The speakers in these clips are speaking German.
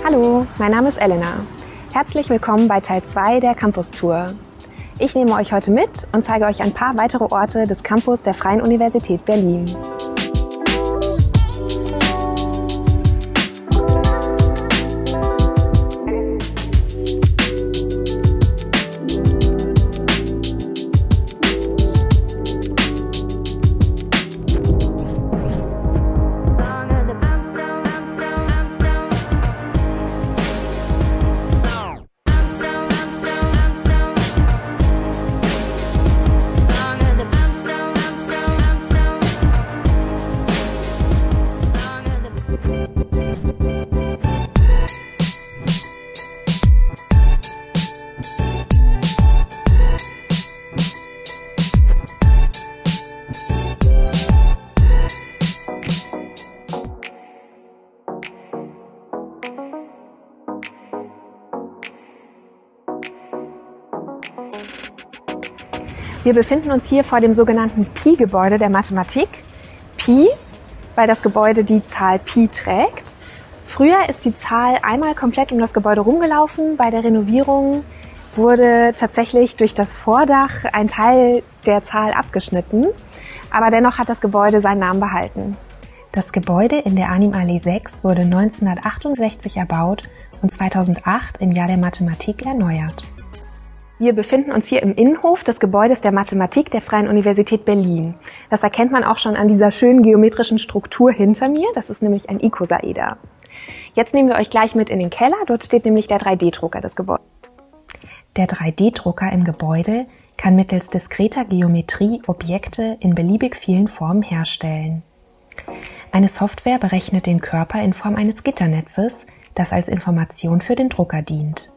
Hallo, mein Name ist Elena. Herzlich willkommen bei Teil 2 der Campus Tour. Ich nehme euch heute mit und zeige euch ein paar weitere Orte des Campus der Freien Universität Berlin. Wir befinden uns hier vor dem sogenannten Pi-Gebäude der Mathematik. Pi, weil das Gebäude die Zahl Pi trägt. Früher ist die Zahl einmal komplett um das Gebäude rumgelaufen. Bei der Renovierung wurde tatsächlich durch das Vordach ein Teil der Zahl abgeschnitten. Aber dennoch hat das Gebäude seinen Namen behalten. Das Gebäude in der Arnim-Allee 6 wurde 1968 erbaut und 2008 im Jahr der Mathematik erneuert. Wir befinden uns hier im Innenhof des Gebäudes der Mathematik der Freien Universität Berlin. Das erkennt man auch schon an dieser schönen geometrischen Struktur hinter mir. Das ist nämlich ein Ikosaeder. Jetzt nehmen wir euch gleich mit in den Keller. Dort steht nämlich der 3D-Drucker des Gebäudes. Der 3D-Drucker im Gebäude kann mittels diskreter Geometrie Objekte in beliebig vielen Formen herstellen. Eine Software berechnet den Körper in Form eines Gitternetzes, das als Information für den Drucker dient.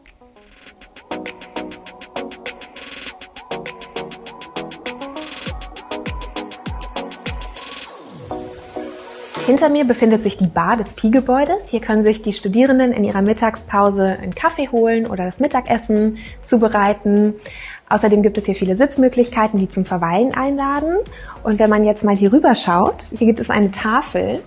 Hinter mir befindet sich die Bar des Pi-Gebäudes. Hier können sich die Studierenden in ihrer Mittagspause einen Kaffee holen oder das Mittagessen zubereiten. Außerdem gibt es hier viele Sitzmöglichkeiten, die zum Verweilen einladen. Und wenn man jetzt mal hier rüber schaut, hier gibt es eine Tafel.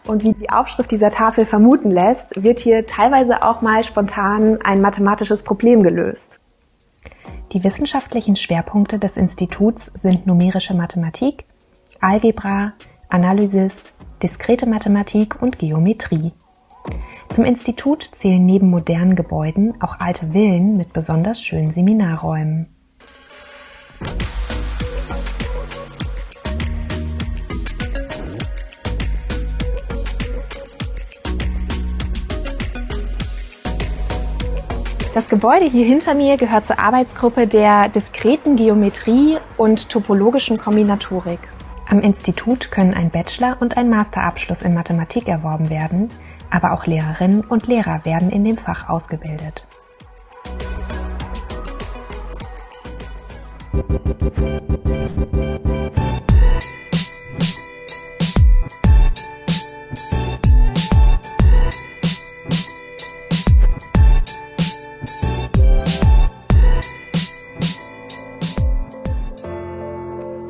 Und wie die Aufschrift dieser Tafel vermuten lässt, wird hier teilweise auch mal spontan ein mathematisches Problem gelöst. Die wissenschaftlichen Schwerpunkte des Instituts sind numerische Mathematik, Algebra, Analysis, diskrete Mathematik und Geometrie. Zum Institut zählen neben modernen Gebäuden auch alte Villen mit besonders schönen Seminarräumen. Das Gebäude hier hinter mir gehört zur Arbeitsgruppe der diskreten Geometrie und topologischen Kombinatorik. Am Institut können ein Bachelor- und ein Masterabschluss in Mathematik erworben werden, aber auch Lehrerinnen und Lehrer werden in dem Fach ausgebildet.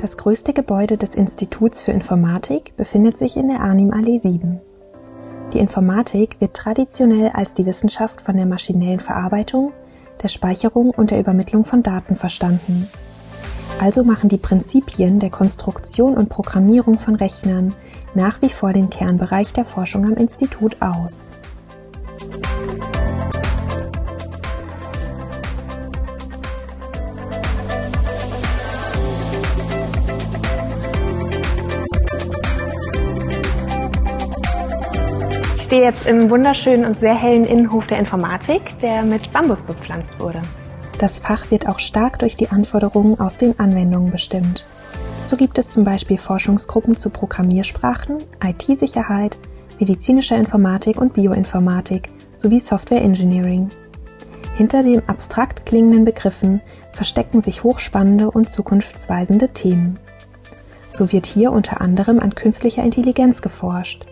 Das größte Gebäude des Instituts für Informatik befindet sich in der Arnim-Allee 7. Die Informatik wird traditionell als die Wissenschaft von der maschinellen Verarbeitung, der Speicherung und der Übermittlung von Daten verstanden. Also machen die Prinzipien der Konstruktion und Programmierung von Rechnern nach wie vor den Kernbereich der Forschung am Institut aus. Ich stehe jetzt im wunderschönen und sehr hellen Innenhof der Informatik, der mit Bambus bepflanzt wurde. Das Fach wird auch stark durch die Anforderungen aus den Anwendungen bestimmt. So gibt es zum Beispiel Forschungsgruppen zu Programmiersprachen, IT-Sicherheit, medizinischer Informatik und Bioinformatik sowie Software Engineering. Hinter den abstrakt klingenden Begriffen verstecken sich hochspannende und zukunftsweisende Themen. So wird hier unter anderem an künstlicher Intelligenz geforscht.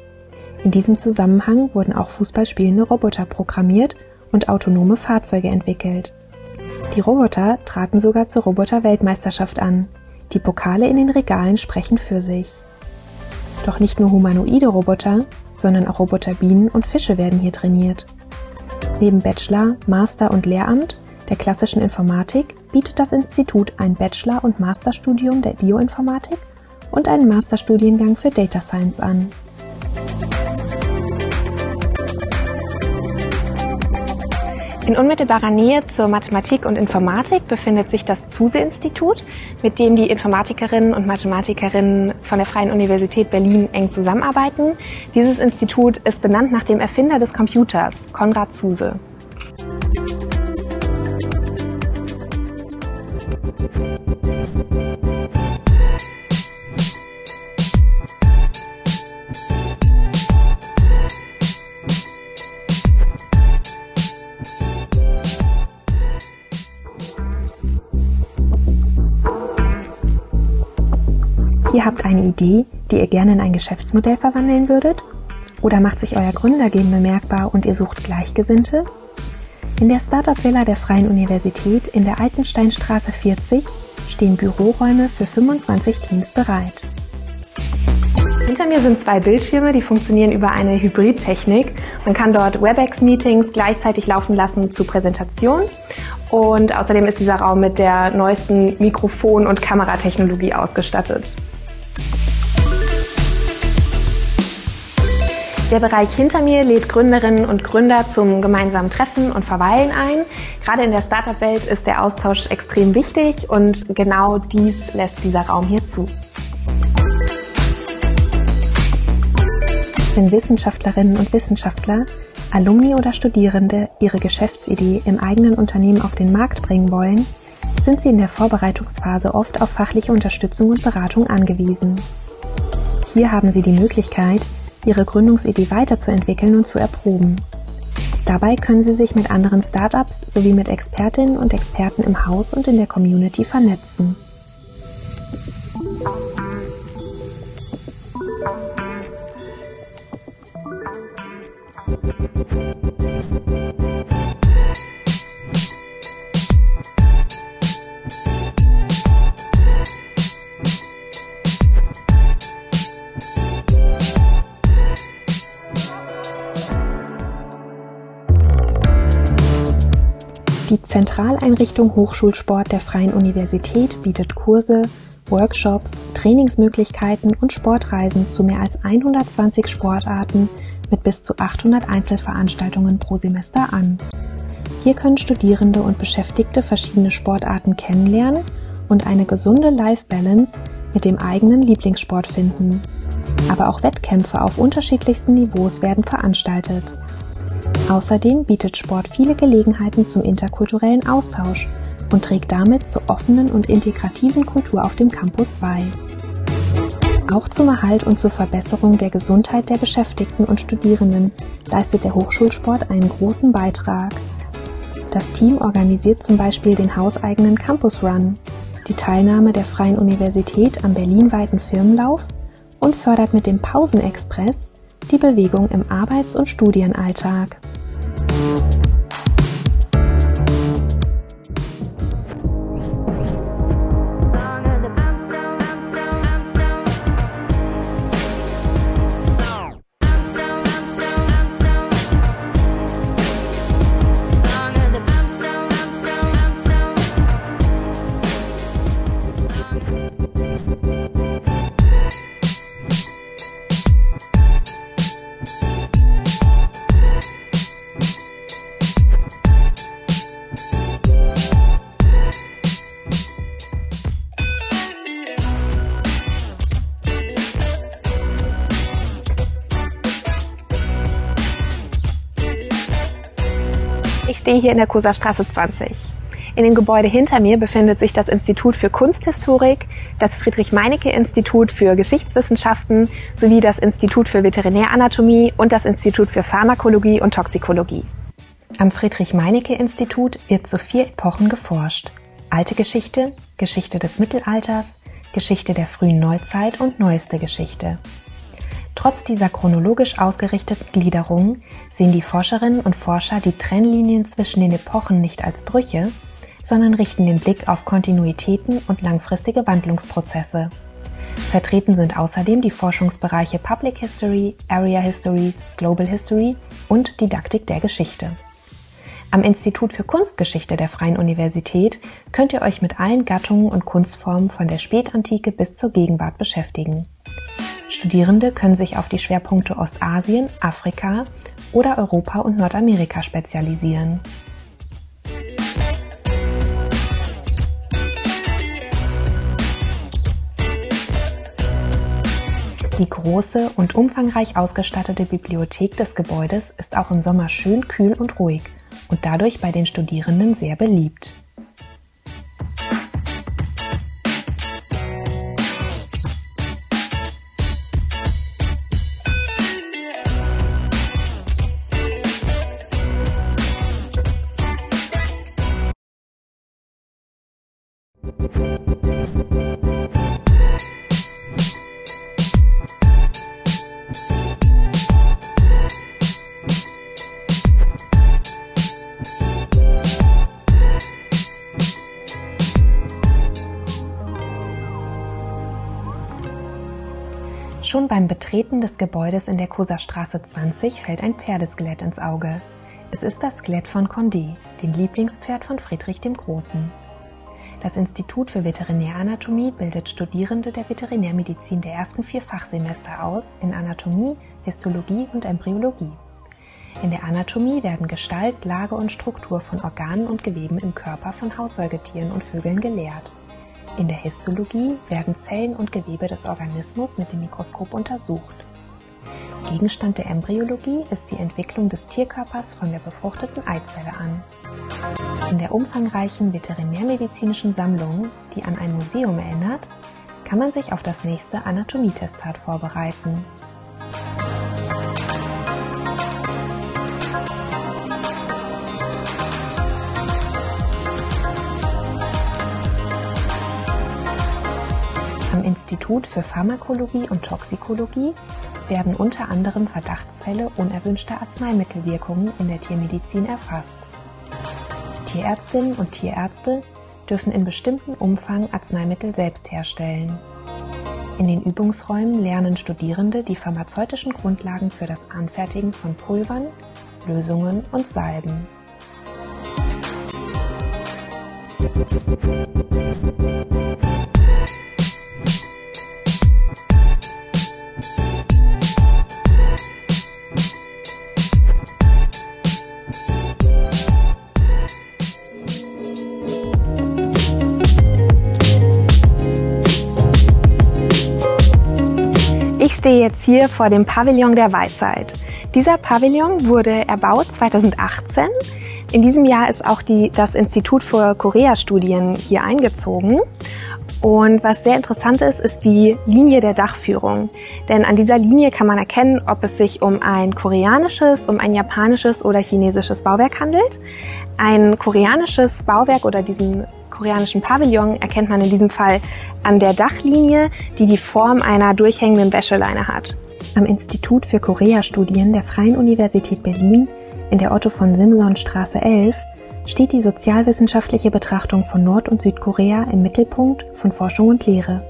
In diesem Zusammenhang wurden auch fußballspielende Roboter programmiert und autonome Fahrzeuge entwickelt. Die Roboter traten sogar zur Roboter-Weltmeisterschaft an. Die Pokale in den Regalen sprechen für sich. Doch nicht nur humanoide Roboter, sondern auch Roboterbienen und Fische werden hier trainiert. Neben Bachelor, Master und Lehramt der klassischen Informatik bietet das Institut ein Bachelor- und Masterstudium der Bioinformatik und einen Masterstudiengang für Data Science an. In unmittelbarer Nähe zur Mathematik und Informatik befindet sich das Zuse-Institut, mit dem die Informatikerinnen und Mathematikerinnen von der Freien Universität Berlin eng zusammenarbeiten. Dieses Institut ist benannt nach dem Erfinder des Computers, Konrad Zuse. Ihr habt eine Idee, die ihr gerne in ein Geschäftsmodell verwandeln würdet? Oder macht sich euer Gründergehen bemerkbar und ihr sucht Gleichgesinnte? In der Startup-Villa der Freien Universität in der Altensteinstraße 40 stehen Büroräume für 25 Teams bereit. Hinter mir sind 2 Bildschirme, die funktionieren über eine Hybridtechnik. Man kann dort WebEx-Meetings gleichzeitig laufen lassen zu Präsentationen. Und außerdem ist dieser Raum mit der neuesten Mikrofon- und Kameratechnologie ausgestattet. Der Bereich hinter mir lädt Gründerinnen und Gründer zum gemeinsamen Treffen und Verweilen ein. Gerade in der Startup-Welt ist der Austausch extrem wichtig und genau dies lässt dieser Raum hier zu. Wenn Wissenschaftlerinnen und Wissenschaftler, Alumni oder Studierende ihre Geschäftsidee im eigenen Unternehmen auf den Markt bringen wollen, sind sie in der Vorbereitungsphase oft auf fachliche Unterstützung und Beratung angewiesen. Hier haben sie die Möglichkeit, ihre Gründungsidee weiterzuentwickeln und zu erproben. Dabei können sie sich mit anderen Startups sowie mit Expertinnen und Experten im Haus und in der Community vernetzen. Die Zentraleinrichtung Hochschulsport der Freien Universität bietet Kurse, Workshops, Trainingsmöglichkeiten und Sportreisen zu mehr als 120 Sportarten mit bis zu 800 Einzelveranstaltungen pro Semester an. Hier können Studierende und Beschäftigte verschiedene Sportarten kennenlernen und eine gesunde Life-Balance mit dem eigenen Lieblingssport finden. Aber auch Wettkämpfe auf unterschiedlichsten Niveaus werden veranstaltet. Außerdem bietet Sport viele Gelegenheiten zum interkulturellen Austausch und trägt damit zur offenen und integrativen Kultur auf dem Campus bei. Auch zum Erhalt und zur Verbesserung der Gesundheit der Beschäftigten und Studierenden leistet der Hochschulsport einen großen Beitrag. Das Team organisiert zum Beispiel den hauseigenen Campus Run, die Teilnahme der Freien Universität am berlinweiten Firmenlauf und fördert mit dem Pausenexpress die Bewegung im Arbeits- und Studienalltag. Ich stehe hier in der Kosastraße 20. In dem Gebäude hinter mir befindet sich das Institut für Kunsthistorik, das Friedrich-Meinecke-Institut für Geschichtswissenschaften sowie das Institut für Veterinäranatomie und das Institut für Pharmakologie und Toxikologie. Am Friedrich-Meinecke-Institut wird zu 4 Epochen geforscht: Alte Geschichte, Geschichte des Mittelalters, Geschichte der frühen Neuzeit und Neueste Geschichte. Trotz dieser chronologisch ausgerichteten Gliederung sehen die Forscherinnen und Forscher die Trennlinien zwischen den Epochen nicht als Brüche, sondern richten den Blick auf Kontinuitäten und langfristige Wandlungsprozesse. Vertreten sind außerdem die Forschungsbereiche Public History, Area Histories, Global History und Didaktik der Geschichte. Am Institut für Kunstgeschichte der Freien Universität könnt ihr euch mit allen Gattungen und Kunstformen von der Spätantike bis zur Gegenwart beschäftigen. Studierende können sich auf die Schwerpunkte Ostasien, Afrika oder Europa und Nordamerika spezialisieren. Die große und umfangreich ausgestattete Bibliothek des Gebäudes ist auch im Sommer schön kühl und ruhig und dadurch bei den Studierenden sehr beliebt. Schon beim Betreten des Gebäudes in der Kosastraße 20 fällt ein Pferdeskelett ins Auge. Es ist das Skelett von Condé, dem Lieblingspferd von Friedrich dem Großen. Das Institut für Veterinäranatomie bildet Studierende der Veterinärmedizin der ersten 4 Fachsemester aus in Anatomie, Histologie und Embryologie. In der Anatomie werden Gestalt, Lage und Struktur von Organen und Geweben im Körper von Haussäugetieren und Vögeln gelehrt. In der Histologie werden Zellen und Gewebe des Organismus mit dem Mikroskop untersucht. Gegenstand der Embryologie ist die Entwicklung des Tierkörpers von der befruchteten Eizelle an. In der umfangreichen veterinärmedizinischen Sammlung, die an ein Museum erinnert, kann man sich auf das nächste Anatomietestat vorbereiten. Am Institut für Pharmakologie und Toxikologie werden unter anderem Verdachtsfälle unerwünschter Arzneimittelwirkungen in der Tiermedizin erfasst. Tierärztinnen und Tierärzte dürfen in bestimmtem Umfang Arzneimittel selbst herstellen. In den Übungsräumen lernen Studierende die pharmazeutischen Grundlagen für das Anfertigen von Pulvern, Lösungen und Salben. Ich stehe jetzt hier vor dem Pavillon der Weisheit. Dieser Pavillon wurde erbaut 2018. In diesem Jahr ist auch das Institut für Korea-Studien hier eingezogen. Und was sehr interessant ist, ist die Linie der Dachführung. Denn an dieser Linie kann man erkennen, ob es sich um ein koreanisches, um ein japanisches oder chinesisches Bauwerk handelt. Ein koreanisches Bauwerk oder diesen koreanischen Pavillon erkennt man in diesem Fall an der Dachlinie, die die Form einer durchhängenden Wäscheleine hat. Am Institut für Korea-Studien der Freien Universität Berlin in der Otto-von-Simson-Straße 11 steht die sozialwissenschaftliche Betrachtung von Nord- und Südkorea im Mittelpunkt von Forschung und Lehre.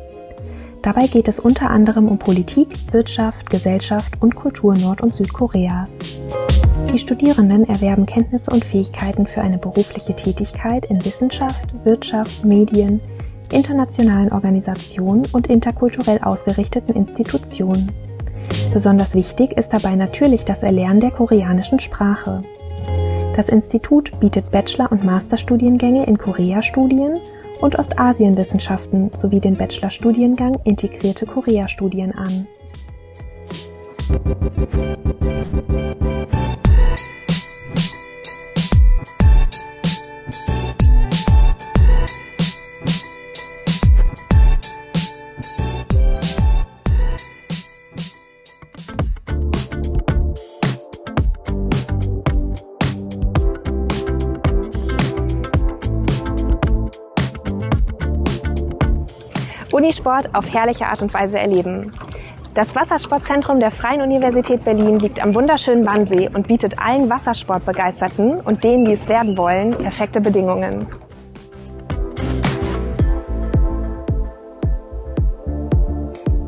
Dabei geht es unter anderem um Politik, Wirtschaft, Gesellschaft und Kultur Nord- und Südkoreas. Die Studierenden erwerben Kenntnisse und Fähigkeiten für eine berufliche Tätigkeit in Wissenschaft, Wirtschaft, Medien, internationalen Organisationen und interkulturell ausgerichteten Institutionen. Besonders wichtig ist dabei natürlich das Erlernen der koreanischen Sprache. Das Institut bietet Bachelor- und Masterstudiengänge in Korea-Studien und Ostasienwissenschaften sowie den Bachelorstudiengang Integrierte Korea-Studien an. Unisport auf herrliche Art und Weise erleben. Das Wassersportzentrum der Freien Universität Berlin liegt am wunderschönen Wannsee und bietet allen Wassersportbegeisterten und denen, die es werden wollen, perfekte Bedingungen.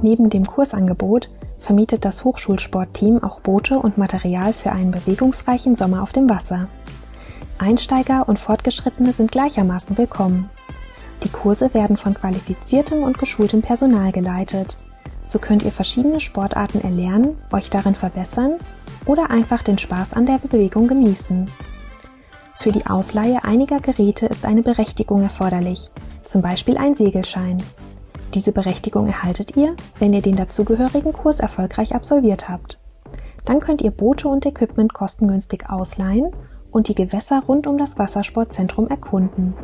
Neben dem Kursangebot vermietet das Hochschulsportteam auch Boote und Material für einen bewegungsreichen Sommer auf dem Wasser. Einsteiger und Fortgeschrittene sind gleichermaßen willkommen. Die Kurse werden von qualifiziertem und geschultem Personal geleitet. So könnt ihr verschiedene Sportarten erlernen, euch darin verbessern oder einfach den Spaß an der Bewegung genießen. Für die Ausleihe einiger Geräte ist eine Berechtigung erforderlich, zum Beispiel ein Segelschein. Diese Berechtigung erhaltet ihr, wenn ihr den dazugehörigen Kurs erfolgreich absolviert habt. Dann könnt ihr Boote und Equipment kostengünstig ausleihen und die Gewässer rund um das Wassersportzentrum erkunden.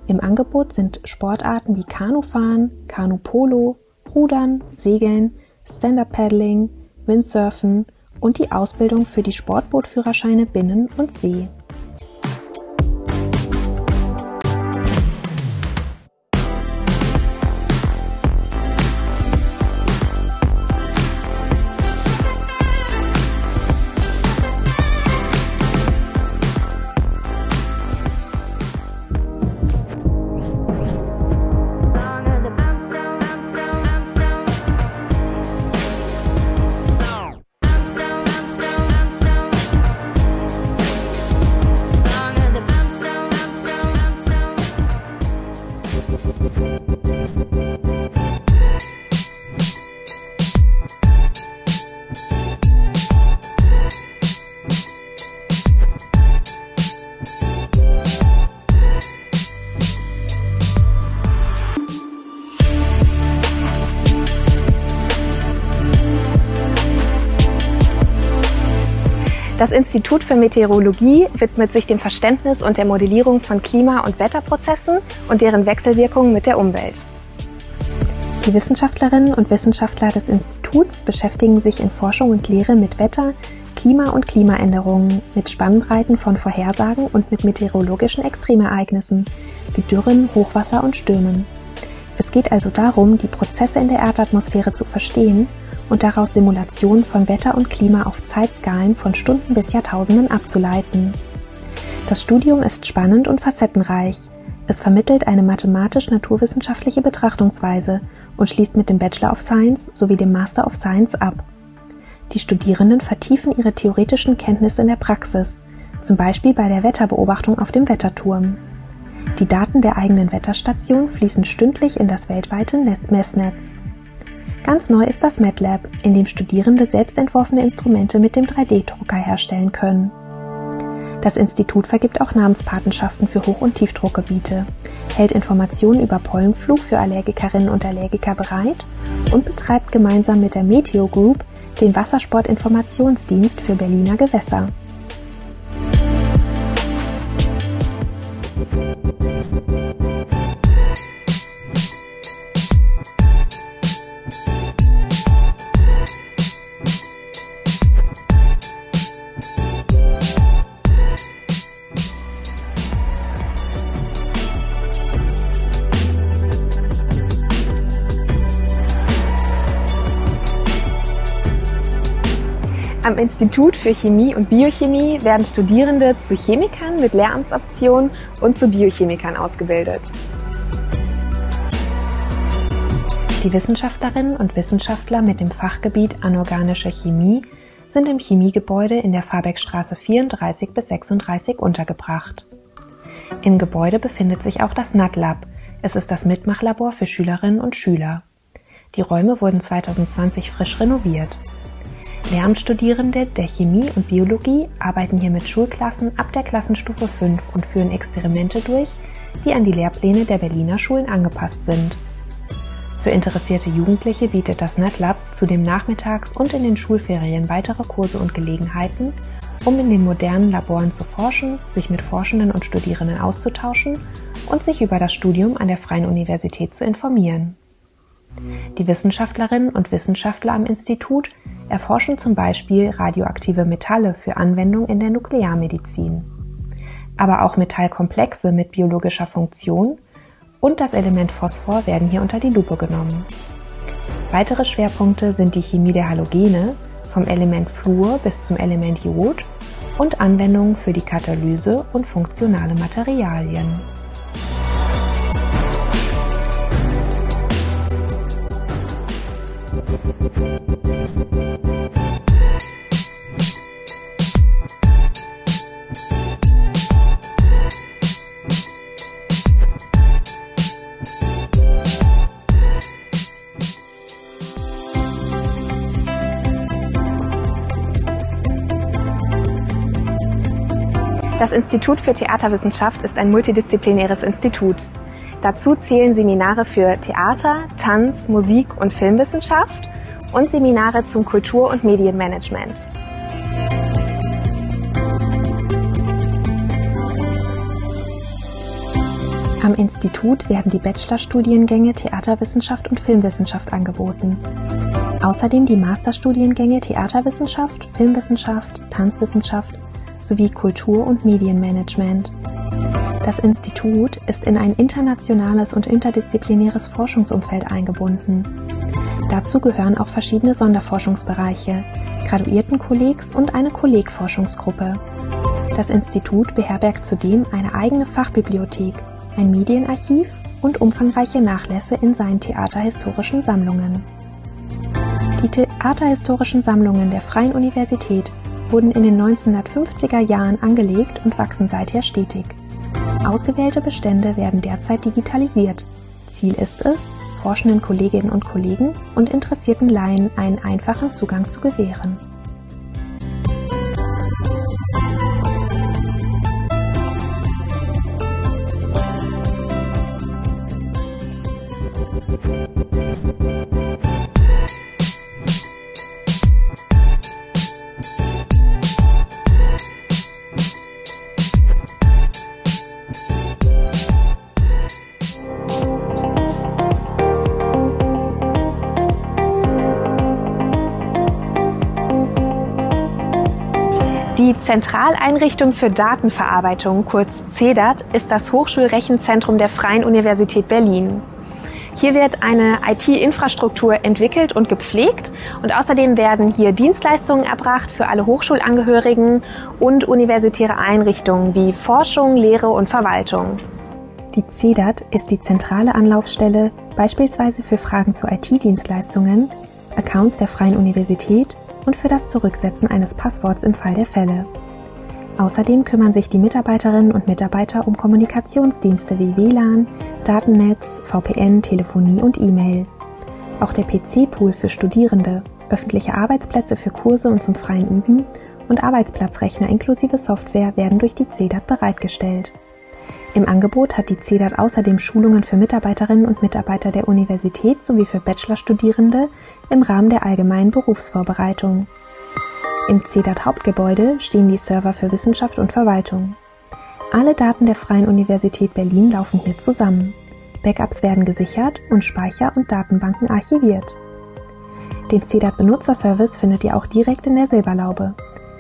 Im Angebot sind Sportarten wie Kanufahren, Kanupolo, Rudern, Segeln, Stand-Up-Paddling, Windsurfen und die Ausbildung für die Sportbootführerscheine Binnen und See. Das Institut für Meteorologie widmet sich dem Verständnis und der Modellierung von Klima- und Wetterprozessen und deren Wechselwirkungen mit der Umwelt. Die Wissenschaftlerinnen und Wissenschaftler des Instituts beschäftigen sich in Forschung und Lehre mit Wetter, Klima und Klimaänderungen, mit Spannbreiten von Vorhersagen und mit meteorologischen Extremereignissen wie Dürren, Hochwasser und Stürmen. Es geht also darum, die Prozesse in der Erdatmosphäre zu verstehen und daraus Simulationen von Wetter und Klima auf Zeitskalen von Stunden bis Jahrtausenden abzuleiten. Das Studium ist spannend und facettenreich. Es vermittelt eine mathematisch-naturwissenschaftliche Betrachtungsweise und schließt mit dem Bachelor of Science sowie dem Master of Science ab. Die Studierenden vertiefen ihre theoretischen Kenntnisse in der Praxis, zum Beispiel bei der Wetterbeobachtung auf dem Wetterturm. Die Daten der eigenen Wetterstation fließen stündlich in das weltweite Messnetz. Ganz neu ist das MATLAB, in dem Studierende selbst entworfene Instrumente mit dem 3D-Drucker herstellen können. Das Institut vergibt auch Namenspatenschaften für Hoch- und Tiefdruckgebiete, hält Informationen über Pollenflug für Allergikerinnen und Allergiker bereit und betreibt gemeinsam mit der Meteo Group den Wassersportinformationsdienst für Berliner Gewässer. Am Institut für Chemie und Biochemie werden Studierende zu Chemikern mit Lehramtsoption und zu Biochemikern ausgebildet. Die Wissenschaftlerinnen und Wissenschaftler mit dem Fachgebiet Anorganische Chemie sind im Chemiegebäude in der Fahrbeckstraße 34 bis 36 untergebracht. Im Gebäude befindet sich auch das NatLab. Es ist das Mitmachlabor für Schülerinnen und Schüler. Die Räume wurden 2020 frisch renoviert. Lehramtsstudierende der Chemie und Biologie arbeiten hier mit Schulklassen ab der Klassenstufe 5 und führen Experimente durch, die an die Lehrpläne der Berliner Schulen angepasst sind. Für interessierte Jugendliche bietet das NatLab zudem nachmittags und in den Schulferien weitere Kurse und Gelegenheiten, um in den modernen Laboren zu forschen, sich mit Forschenden und Studierenden auszutauschen und sich über das Studium an der Freien Universität zu informieren. Die Wissenschaftlerinnen und Wissenschaftler am Institut erforschen zum Beispiel radioaktive Metalle für Anwendung in der Nuklearmedizin, aber auch Metallkomplexe mit biologischer Funktion und das Element Phosphor werden hier unter die Lupe genommen. Weitere Schwerpunkte sind die Chemie der Halogene, vom Element Fluor bis zum Element Jod und Anwendungen für die Katalyse und funktionale Materialien. Das Institut für Theaterwissenschaft ist ein multidisziplinäres Institut. Dazu zählen Seminare für Theater, Tanz, Musik und Filmwissenschaft und Seminare zum Kultur- und Medienmanagement. Am Institut werden die Bachelorstudiengänge Theaterwissenschaft und Filmwissenschaft angeboten. Außerdem die Masterstudiengänge Theaterwissenschaft, Filmwissenschaft, Tanzwissenschaft sowie Kultur- und Medienmanagement. Das Institut ist in ein internationales und interdisziplinäres Forschungsumfeld eingebunden. Dazu gehören auch verschiedene Sonderforschungsbereiche, Graduiertenkollegs und eine Kollegforschungsgruppe. Das Institut beherbergt zudem eine eigene Fachbibliothek, ein Medienarchiv und umfangreiche Nachlässe in seinen theaterhistorischen Sammlungen. Die theaterhistorischen Sammlungen der Freien Universität wurden in den 1950er Jahren angelegt und wachsen seither stetig. Ausgewählte Bestände werden derzeit digitalisiert. Ziel ist es, forschenden Kolleginnen und Kollegen und interessierten Laien einen einfachen Zugang zu gewähren. Die Zentraleinrichtung für Datenverarbeitung, kurz CEDAT, ist das Hochschulrechenzentrum der Freien Universität Berlin. Hier wird eine IT-Infrastruktur entwickelt und gepflegt und außerdem werden hier Dienstleistungen erbracht für alle Hochschulangehörigen und universitäre Einrichtungen wie Forschung, Lehre und Verwaltung. Die CEDAT ist die zentrale Anlaufstelle beispielsweise für Fragen zu IT-Dienstleistungen, Accounts der Freien Universität und für das Zurücksetzen eines Passworts im Fall der Fälle. Außerdem kümmern sich die Mitarbeiterinnen und Mitarbeiter um Kommunikationsdienste wie WLAN, Datennetz, VPN, Telefonie und E-Mail. Auch der PC-Pool für Studierende, öffentliche Arbeitsplätze für Kurse und zum freien Üben und Arbeitsplatzrechner inklusive Software werden durch die CEDAT bereitgestellt. Im Angebot hat die CEDAT außerdem Schulungen für Mitarbeiterinnen und Mitarbeiter der Universität sowie für Bachelorstudierende im Rahmen der allgemeinen Berufsvorbereitung. Im CEDAT-Hauptgebäude stehen die Server für Wissenschaft und Verwaltung. Alle Daten der Freien Universität Berlin laufen hier zusammen. Backups werden gesichert und Speicher und Datenbanken archiviert. Den CEDAT-Benutzerservice findet ihr auch direkt in der Silberlaube.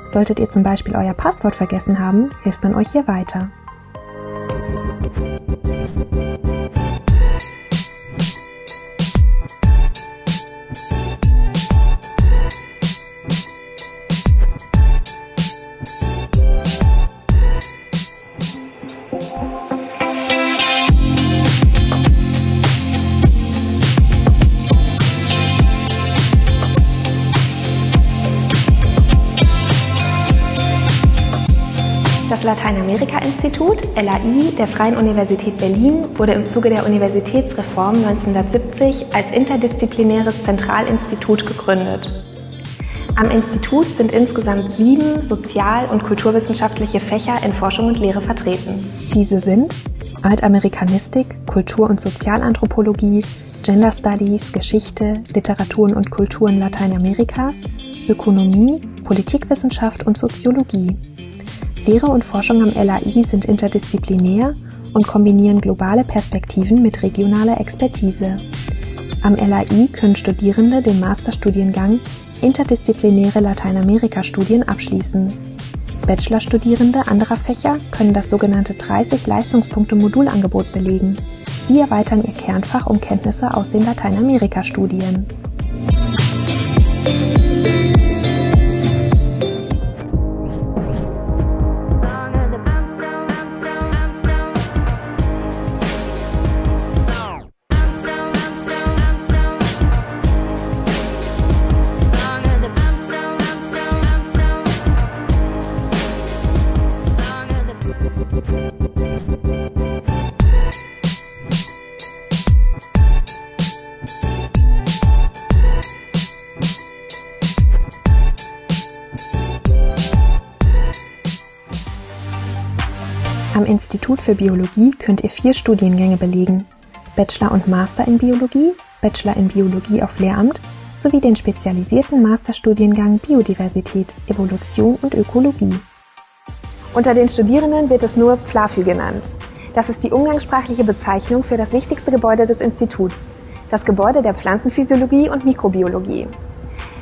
Solltet ihr zum Beispiel euer Passwort vergessen haben, hilft man euch hier weiter. Das Lateinamerika-Institut, LAI, der Freien Universität Berlin wurde im Zuge der Universitätsreform 1970 als interdisziplinäres Zentralinstitut gegründet. Am Institut sind insgesamt 7 sozial- und kulturwissenschaftliche Fächer in Forschung und Lehre vertreten. Diese sind Altamerikanistik, Kultur- und Sozialanthropologie, Gender Studies, Geschichte, Literaturen und Kulturen Lateinamerikas, Ökonomie, Politikwissenschaft und Soziologie. Lehre und Forschung am LAI sind interdisziplinär und kombinieren globale Perspektiven mit regionaler Expertise. Am LAI können Studierende den Masterstudiengang Interdisziplinäre Lateinamerika-Studien abschließen. Bachelorstudierende anderer Fächer können das sogenannte 30-Leistungspunkte-Modulangebot belegen. Sie erweitern ihr Kernfach um Kenntnisse aus den Lateinamerika-Studien. Am Institut für Biologie könnt ihr 4 Studiengänge belegen: Bachelor und Master in Biologie, Bachelor in Biologie auf Lehramt sowie den spezialisierten Masterstudiengang Biodiversität, Evolution und Ökologie. Unter den Studierenden wird es nur PfLAFÜ genannt. Das ist die umgangssprachliche Bezeichnung für das wichtigste Gebäude des Instituts, das Gebäude der Pflanzenphysiologie und Mikrobiologie.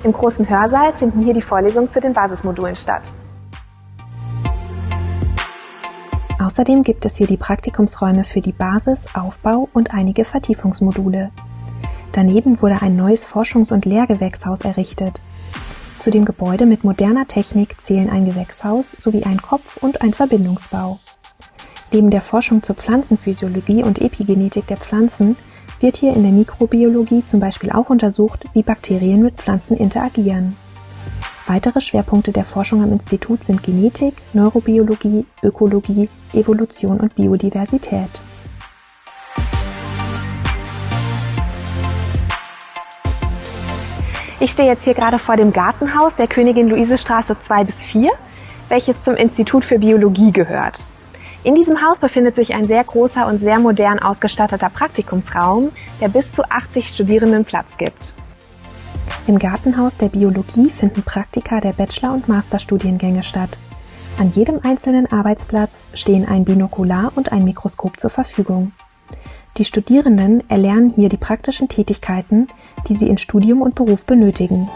Im großen Hörsaal finden hier die Vorlesungen zu den Basismodulen statt. Außerdem gibt es hier die Praktikumsräume für die Basis-, Aufbau- und einige Vertiefungsmodule. Daneben wurde ein neues Forschungs- und Lehrgewächshaus errichtet. Zu dem Gebäude mit moderner Technik zählen ein Gewächshaus sowie ein Kopf- und ein Verbindungsbau. Neben der Forschung zur Pflanzenphysiologie und Epigenetik der Pflanzen wird hier in der Mikrobiologie zum Beispiel auch untersucht, wie Bakterien mit Pflanzen interagieren. Weitere Schwerpunkte der Forschung am Institut sind Genetik, Neurobiologie, Ökologie, Evolution und Biodiversität. Ich stehe jetzt hier gerade vor dem Gartenhaus der Königin-Luise-Straße 2-4, welches zum Institut für Biologie gehört. In diesem Haus befindet sich ein sehr großer und sehr modern ausgestatteter Praktikumsraum, der bis zu 80 Studierenden Platz gibt. Im Gartenhaus der Biologie finden Praktika der Bachelor- und Masterstudiengänge statt. An jedem einzelnen Arbeitsplatz stehen ein Binokular und ein Mikroskop zur Verfügung. Die Studierenden erlernen hier die praktischen Tätigkeiten, die sie in Studium und Beruf benötigen.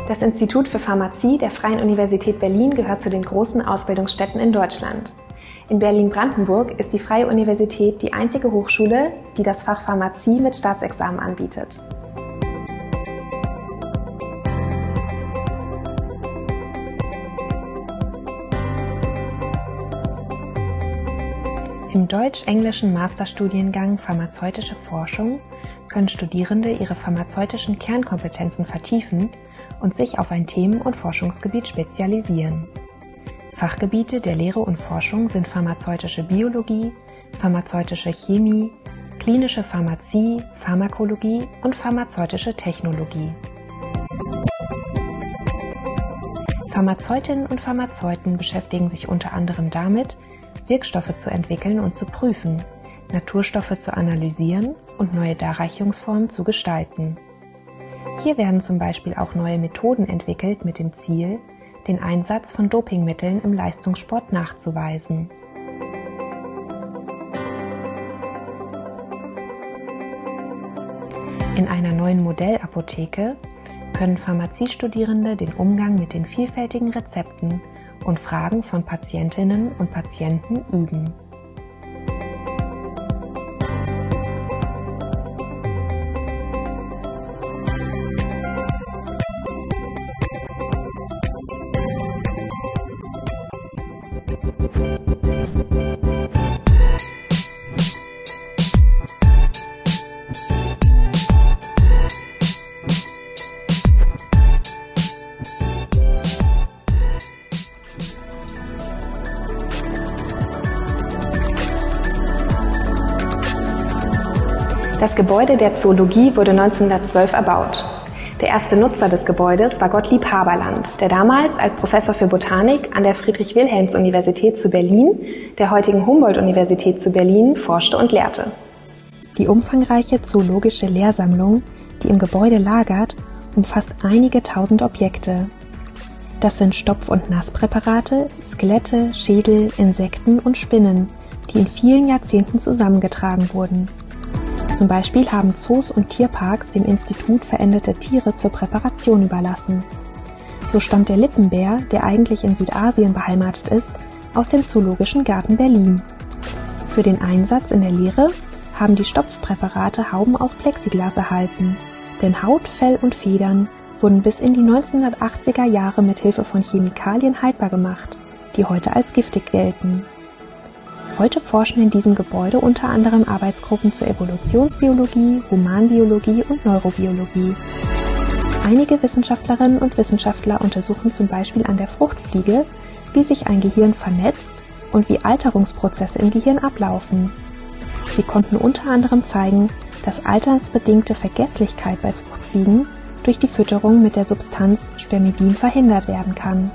Das Institut für Pharmazie der Freien Universität Berlin gehört zu den großen Ausbildungsstätten in Deutschland. In Berlin-Brandenburg ist die Freie Universität die einzige Hochschule, die das Fach Pharmazie mit Staatsexamen anbietet. Im deutsch-englischen Masterstudiengang Pharmazeutische Forschung können Studierende ihre pharmazeutischen Kernkompetenzen vertiefen und sich auf ein Themen- und Forschungsgebiet spezialisieren. Fachgebiete der Lehre und Forschung sind pharmazeutische Biologie, pharmazeutische Chemie, klinische Pharmazie, Pharmakologie und pharmazeutische Technologie. Pharmazeutinnen und Pharmazeuten beschäftigen sich unter anderem damit, Wirkstoffe zu entwickeln und zu prüfen, Naturstoffe zu analysieren und neue Darreichungsformen zu gestalten. Hier werden zum Beispiel auch neue Methoden entwickelt mit dem Ziel, den Einsatz von Dopingmitteln im Leistungssport nachzuweisen. In einer neuen Modellapotheke können Pharmaziestudierende den Umgang mit den vielfältigen Rezepten und Fragen von Patientinnen und Patienten üben. Das Gebäude der Zoologie wurde 1912 erbaut. Der erste Nutzer des Gebäudes war Gottlieb Haberland, der damals als Professor für Botanik an der Friedrich-Wilhelms-Universität zu Berlin, der heutigen Humboldt-Universität zu Berlin, forschte und lehrte. Die umfangreiche zoologische Lehrsammlung, die im Gebäude lagert, umfasst einige tausend Objekte. Das sind Stopf- und Nasspräparate, Skelette, Schädel, Insekten und Spinnen, die in vielen Jahrzehnten zusammengetragen wurden. Zum Beispiel haben Zoos und Tierparks dem Institut veränderte Tiere zur Präparation überlassen. So stammt der Lippenbär, der eigentlich in Südasien beheimatet ist, aus dem Zoologischen Garten Berlin. Für den Einsatz in der Lehre haben die Stopfpräparate Hauben aus Plexiglas erhalten, denn Haut, Fell und Federn wurden bis in die 1980er Jahre mit Hilfe von Chemikalien haltbar gemacht, die heute als giftig gelten. Heute forschen in diesem Gebäude unter anderem Arbeitsgruppen zur Evolutionsbiologie, Humanbiologie und Neurobiologie. Einige Wissenschaftlerinnen und Wissenschaftler untersuchen zum Beispiel an der Fruchtfliege, wie sich ein Gehirn vernetzt und wie Alterungsprozesse im Gehirn ablaufen. Sie konnten unter anderem zeigen, dass altersbedingte Vergesslichkeit bei Fruchtfliegen durch die Fütterung mit der Substanz Spermidin verhindert werden kann.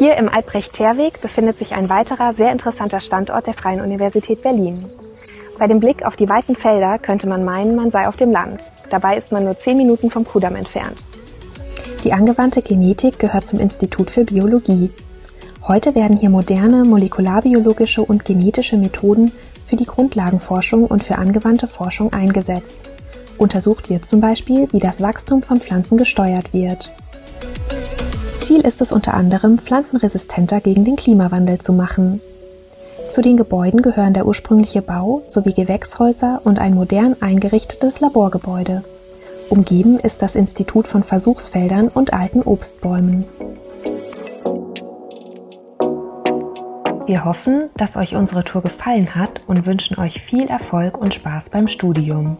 Hier im Albrecht-Teer-Weg befindet sich ein weiterer sehr interessanter Standort der Freien Universität Berlin. Bei dem Blick auf die weiten Felder könnte man meinen, man sei auf dem Land. Dabei ist man nur 10 Minuten vom Kudamm entfernt. Die angewandte Genetik gehört zum Institut für Biologie. Heute werden hier moderne molekularbiologische und genetische Methoden für die Grundlagenforschung und für angewandte Forschung eingesetzt. Untersucht wird zum Beispiel, wie das Wachstum von Pflanzen gesteuert wird. Ziel ist es unter anderem, Pflanzen resistenter gegen den Klimawandel zu machen. Zu den Gebäuden gehören der ursprüngliche Bau sowie Gewächshäuser und ein modern eingerichtetes Laborgebäude. Umgeben ist das Institut von Versuchsfeldern und alten Obstbäumen. Wir hoffen, dass euch unsere Tour gefallen hat und wünschen euch viel Erfolg und Spaß beim Studium.